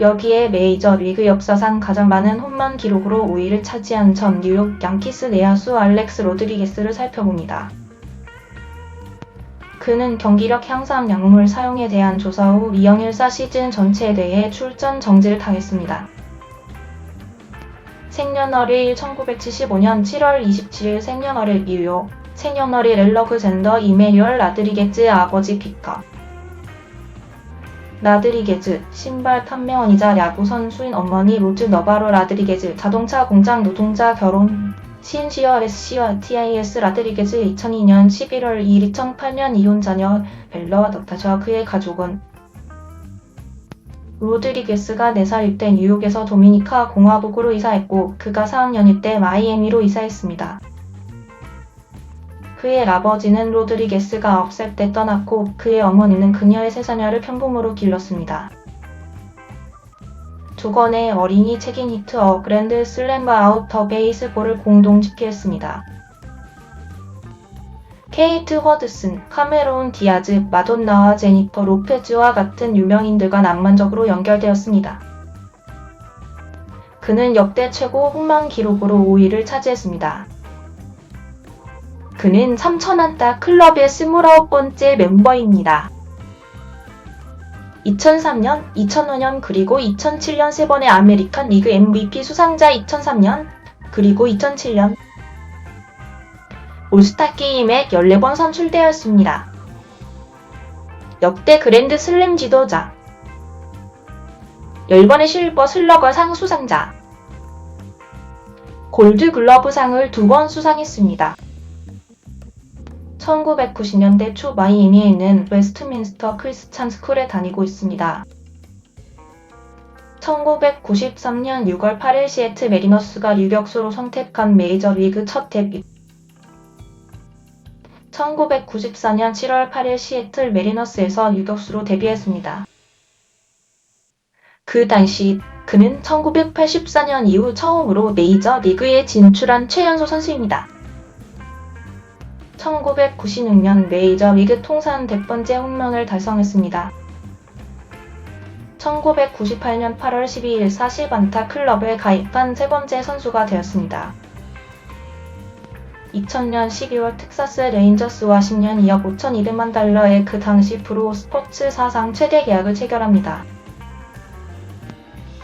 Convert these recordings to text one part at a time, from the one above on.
여기에 메이저리그 역사상 가장 많은 홈런 기록으로 5위를 차지한 전 뉴욕 양키스 내야수 알렉스 로드리게스를 살펴봅니다. 그는 경기력 향상 약물 사용에 대한 조사 후 2014 시즌 전체에 대해 출전 정지를 당했습니다. 생년월일 1975년 7월 27일 생년월일 뉴욕 생년월일 앨러그젠더 이메뉴얼 라드리게즈 아버지 피터 라드리게즈, 신발 판매원이자 야구 선수인 어머니 로즈 너바로 라드리게즈, 자동차 공장 노동자 결혼, 신시어 SC와 TIS 라드리게즈 2002년 11월 2일 2008년 이혼 자녀 벨러 나타샤 그의 가족은 로드리게스가 4살일 때 뉴욕에서 도미니카 공화국으로 이사했고 그가 4학년일 때 마이애미로 이사했습니다. 그의 아버지는 로드리게스가 9살 때 떠났고 그의 어머니는 그녀의 3자녀를 편부모로 길렀습니다. 두 권의 어린이 책인 히트 어 그랜드 슬램과 아웃 더 베이스볼을 공동 집필했습니다. 케이트 허드슨, 카메론 디아즈, 마돈나와 제니퍼 로페즈와 같은 유명인들과 낭만적으로 연결되었습니다. 그는 역대 최고 홈런 기록으로 5위를 차지했습니다. 그는 3,000안타 클럽의 29번째 멤버입니다. 2003년, 2005년 그리고 2007년 3번의 아메리칸 리그 MVP 수상자 2003년 그리고 2007년 올스타 게임에 14번 선출되었습니다. 역대 그랜드 슬램 지도자 10번의 실버 슬러거상 수상자 골드 글러브상을 2번 수상했습니다. 1990년대 초 마이애미에 있는 웨스트민스터 크리스찬 스쿨에 다니고 있습니다. 1993년 6월 8일 시애틀 메리너스가 유격수로 선택한 메이저리그 첫 데뷔 1994년 7월 8일 시애틀 메리너스에서 유격수로 데뷔했습니다. 그 당시 그는 1984년 이후 처음으로 메이저리그에 진출한 최연소 선수입니다. 1996년 메이저리그 통산 100번째 홈런을 달성했습니다. 1998년 8월 12일 40안타 클럽에 가입한 세 번째 선수가 되었습니다. 2000년 12월 텍사스 레인저스와 10년 2억 5,200만 달러의 그 당시 프로 스포츠 사상 최대 계약을 체결합니다.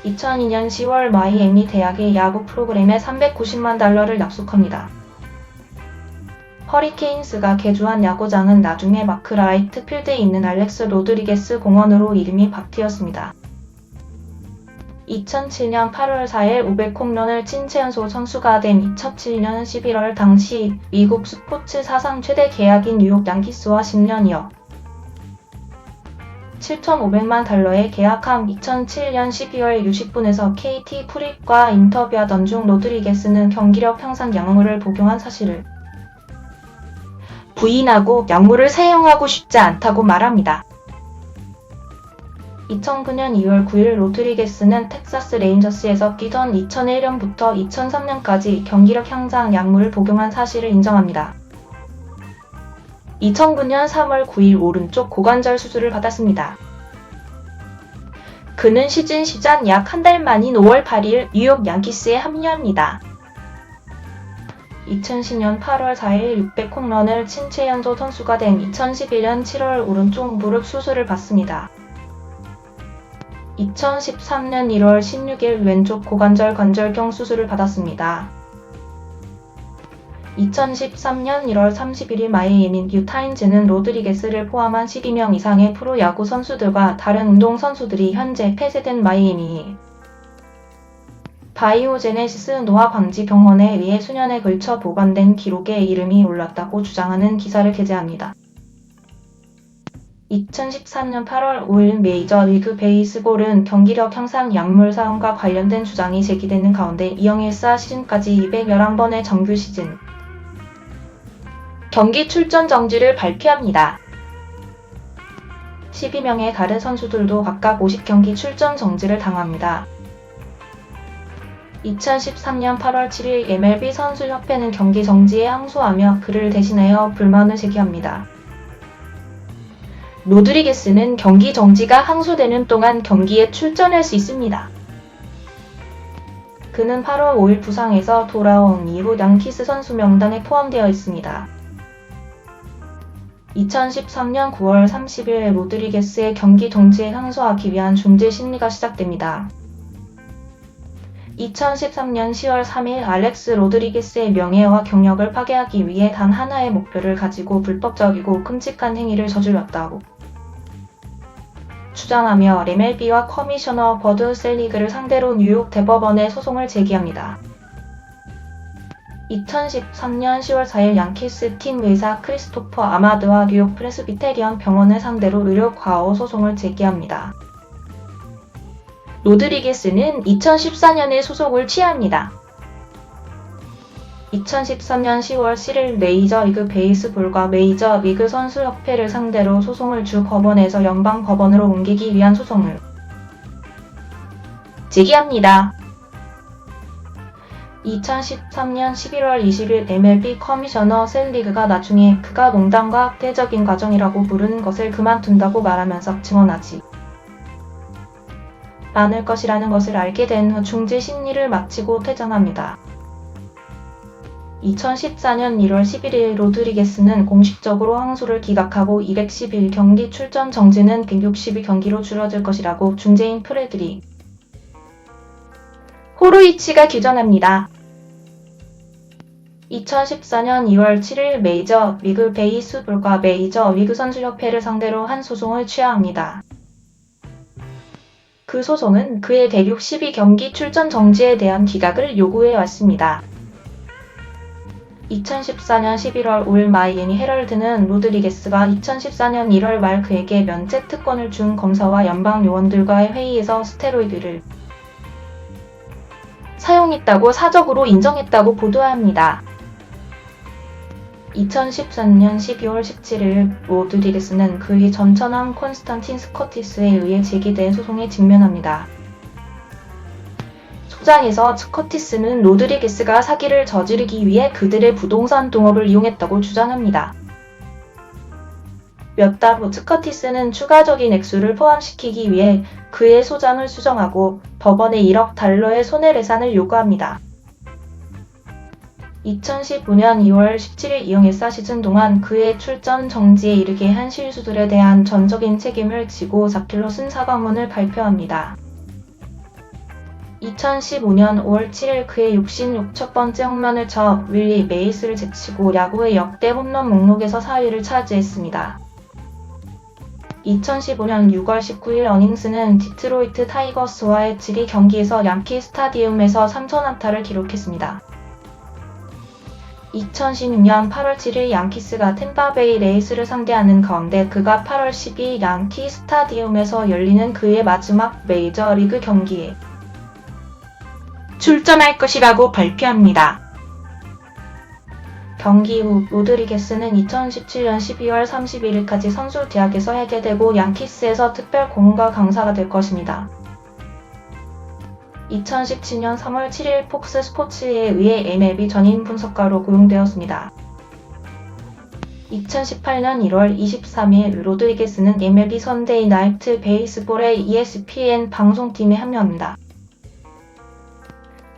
2002년 10월 마이애미 대학의 야구 프로그램에 390만 달러를 약속합니다. 허리케인스가 개조한 야구장은 나중에 마크 라이트 필드에 있는 알렉스 로드리게스 공원으로 이름이 바뀌었습니다. 2007년 8월 4일 500홈런을 친 최연소 선수가 된 2007년 11월 당시 미국 스포츠 사상 최대 계약인 뉴욕 양키스와 10년 2억 7,500만 달러에 계약한 2007년 12월 60분에서 KT 프릭과 인터뷰하던 중 로드리게스는 경기력 향상 약물을 복용한 사실을 부인하고 약물을 사용하고 싶지 않다고 말합니다. 2009년 2월 9일 로드리게스는 텍사스 레인저스에서 뛰던 2001년부터 2003년까지 경기력 향상 약물을 복용한 사실을 인정합니다. 2009년 3월 9일 오른쪽 고관절 수술을 받았습니다. 그는 시즌 시작 약 한 달 만인 5월 8일 뉴욕 양키스에 합류합니다. 2010년 8월 4일 600홈런을 친 최연소 선수가 된 2011년 7월 오른쪽 무릎 수술을 받습니다. 2013년 1월 16일 왼쪽 고관절 관절경 수술을 받았습니다. 2013년 1월 31일 마이애미 뉴타임즈는 로드리게스를 포함한 12명 이상의 프로야구 선수들과 다른 운동 선수들이 현재 폐쇄된 마이애미 바이오제네시스 노화 방지 병원에 의해 수년에 걸쳐 보관된 기록에 이름이 올랐다고 주장하는 기사를 게재합니다. 2013년 8월 5일 메이저리그 베이스볼은 경기력 향상 약물 사용과 관련된 주장이 제기되는 가운데 2014 시즌까지 211번의 정규 시즌 경기 출전 정지를 발표합니다. 12명의 다른 선수들도 각각 50경기 출전 정지를 당합니다. 2013년 8월 7일 MLB 선수협회는 경기 정지에 항소하며 그를 대신하여 불만을 제기합니다. 로드리게스는 경기 정지가 항소되는 동안 경기에 출전할 수 있습니다. 그는 8월 5일 부상에서 돌아온 이후 양키스 선수 명단에 포함되어 있습니다. 2013년 9월 30일 로드리게스의 경기 정지에 항소하기 위한 중재 심리가 시작됩니다. 2013년 10월 3일 알렉스 로드리게스의 명예와 경력을 파괴하기 위해 단 하나의 목표를 가지고 불법적이고 끔찍한 행위를 저질렀다고 주장하며 MLB와 커미셔너 버드 셀리그를 상대로 뉴욕 대법원에 소송을 제기합니다. 2013년 10월 4일 양키스 팀 의사 크리스토퍼 아마드와 뉴욕 프레스비테리언 병원을 상대로 의료 과오 소송을 제기합니다. 로드리게스는 2014년에 소속을 취합니다. 2013년 10월 7일 메이저리그 베이스볼과 메이저리그 선수협회를 상대로 소송을 주 법원에서 연방 법원으로 옮기기 위한 소송을 제기합니다. 2013년 11월 20일 MLB 커미셔너 셀리그가 나중에 그가 농담과 학대적인 과정이라고 부르는 것을 그만둔다고 말하면서 증언하지 않을 것이라는 것을 알게 된 후 중재 심리를 마치고 퇴장합니다. 2014년 1월 11일 로드리게스는 공식적으로 항소를 기각하고 211경기 출전 정지는 162경기로 줄어들 것이라고 중재인 프레드릭 호르위치가 규정합니다. 2014년 2월 7일 메이저리그 베이스볼과 메이저리그 선수협회를 상대로 한 소송을 취하합니다. 그 소송은 그의 162경기 출전 정지에 대한 기각을 요구해 왔습니다. 2014년 11월 5일 마이애미 헤럴드는 로드리게스가 2014년 1월 말 그에게 면책 특권을 준 검사와 연방 요원들과의 회의에서 스테로이드를 사용했다고 사적으로 인정했다고 보도합니다. 2013년 12월 17일 로드리게스는 그의 전 처남 콘스탄틴 스커티스에 의해 제기된 소송에 직면합니다. 소장에서 스커티스는 로드리게스가 사기를 저지르기 위해 그들의 부동산 동업을 이용했다고 주장합니다. 몇 달 후 스커티스는 추가적인 액수를 포함시키기 위해 그의 소장을 수정하고 법원에 1억 달러의 손해배상을 요구합니다. 2015년 2월 17일 이용일사 시즌 동안 그의 출전 정지에 이르게 한 실수들에 대한 전적인 책임을 지고 자킬롯은 사과문을 발표합니다. 2015년 5월 7일 그의 66번째 홈런을 쳐 윌리 메이스를 제치고 야구의 역대 홈런 목록에서 4위를 차지했습니다. 2015년 6월 19일 어닝스는 디트로이트 타이거스와의 7위 경기에서 양키 스타디움에서 3,000안타를 기록했습니다. 2016년 8월 7일 양키스가 템파베이 레이스를 상대하는 가운데 그가 8월 12일 양키 스타디움에서 열리는 그의 마지막 메이저리그 경기에 출전할 것이라고 발표합니다. 경기 후 로드리게스는 2017년 12월 31일까지 선수 계약에서 해제되고 양키스에서 특별 고문과 강사가 될 것입니다. 2017년 3월 7일 폭스 스포츠에 의해 MLB 전임 분석가로 고용되었습니다. 2018년 1월 23일 로드리게스는 MLB 선데이 나이트 베이스볼의 ESPN 방송팀에 합류합니다.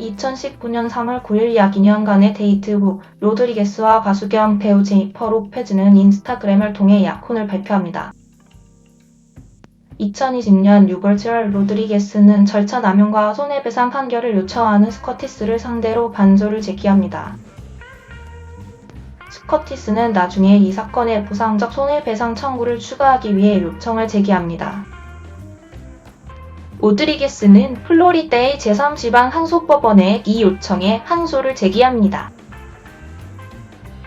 2019년 3월 9일 약 2년간의 데이트 후 로드리게스와 가수 겸 배우 제니퍼 로페즈는 인스타그램을 통해 약혼을 발표합니다. 2020년 6월 7월 로드리게스는 절차 남용과 손해배상 판결을 요청하는 스커티스를 상대로 반조를 제기합니다. 스커티스는 나중에 이 사건에 보상적 손해배상 청구를 추가하기 위해 요청을 제기합니다. 로드리게스는 플로리다의 제3지방 항소법원에 이 요청에 항소를 제기합니다.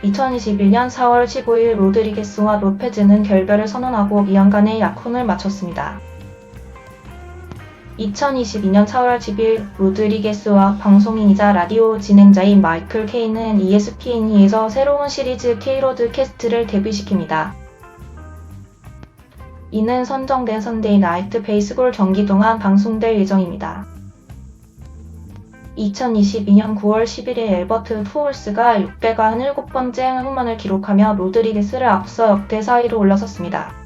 2021년 4월 15일 로드리게스와 로페즈는 결별을 선언하고 2년간의 약혼을 마쳤습니다. 2022년 4월 10일 로드리게스와 방송인이자 라디오 진행자인 마이클 케이는 ESPN에서 새로운 시리즈 K-로드 캐스트를 데뷔시킵니다. 이는 선정된 선데이 나이트 베이스볼 경기 동안 방송될 예정입니다. 2022년 9월 11일 엘버트 푸올스가 697번째 홈런을 기록하며 로드리게스를 앞서 역대 4위로 올라섰습니다.